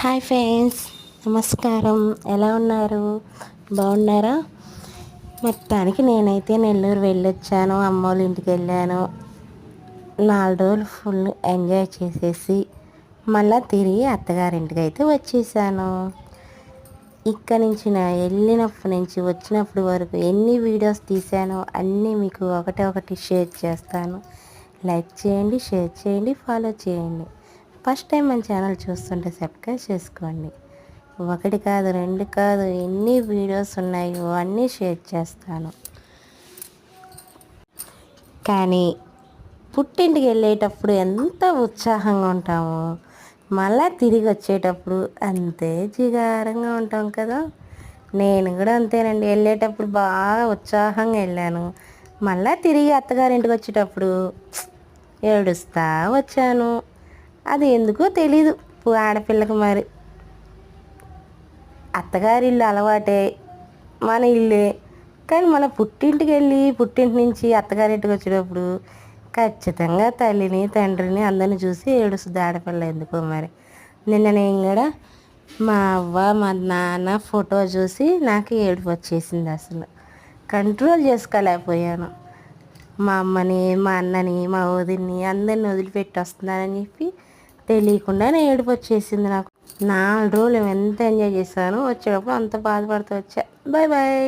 Hi friends, నమస్కారం. ఎలా ఉన్నారు? బాగున్నారా? మొత్తానికి నేనైతే నెల్లూరు వెళ్ళొచ్చాను. అమ్మ వాళ్ళ ఇంటికి వెళ్ళాను. 4 రోజులు ఫుల్ ఎంజాయ్ చేసేసి మళ్ళీ తిరిగి అత్తగారింటికి అయితే వచ్చేసాను. ఇక్కడ నుంచి నా వెళ్ళినప్పటి నుంచి వచ్చినప్పటి వరకు ఎన్ని వీడియోస్ తీసానో అన్నీ మీకు ఒకటి షేర్ చేస్తాను. లైక్ చేయండి, షేర్ చేయండి, ఫాలో చేయండి. ఫస్ట్ టైం మన ఛానల్ చూస్తుంటే సబ్స్క్రైబ్ చేసుకోండి. 1 కాదు 2 కాదు, ఎన్ని వీడియోస్ ఉన్నాయో అన్నీ షేర్ చేస్తాను. కానీ పుట్టింటికి వెళ్ళేటప్పుడు ఎంత ఉత్సాహంగా ఉంటామో మళ్ళీ తిరిగి వచ్చేటప్పుడు అంతే జిగారంగా ఉంటాం కదా. నేను కూడా అంతేనండి. వెళ్ళేటప్పుడు బాగా ఉత్సాహంగా వెళ్ళాను. మళ్ళీ తిరిగి అత్తగారింటికి వచ్చేటప్పుడు ఏడుస్తా వచ్చాను. అది ఎందుకో తెలీదు ఆడపిల్లకి. మరి అత్తగారి ఇల్లు అలవాటే, మన ఇల్లే. కానీ మన పుట్టింటికి వెళ్ళి పుట్టింటి నుంచి అత్తగారింటికి వచ్చేటప్పుడు ఖచ్చితంగా తల్లిని తండ్రిని అందరిని చూసి ఏడుస్తుంది ఆడపిల్ల. ఎందుకో మరి నిన్న నేను కూడా మా అవ్వ మా నాన్న ఫోటో చూసి నాకు ఏడుపు వచ్చేసింది. అసలు కంట్రోల్ చేసుకోలేకపోయాను. మా అమ్మని, మా అన్నని, మా వదిన్ని అందరిని వదిలిపెట్టి వస్తున్నానని చెప్పి తెలియకుండానే ఏడుపు వచ్చేసింది నాకు. 4 రోజులు ఎంత ఎంజాయ్ చేశాను. వచ్చేటప్పుడు అంత బాధపడుతూ వచ్చా. Bye bye.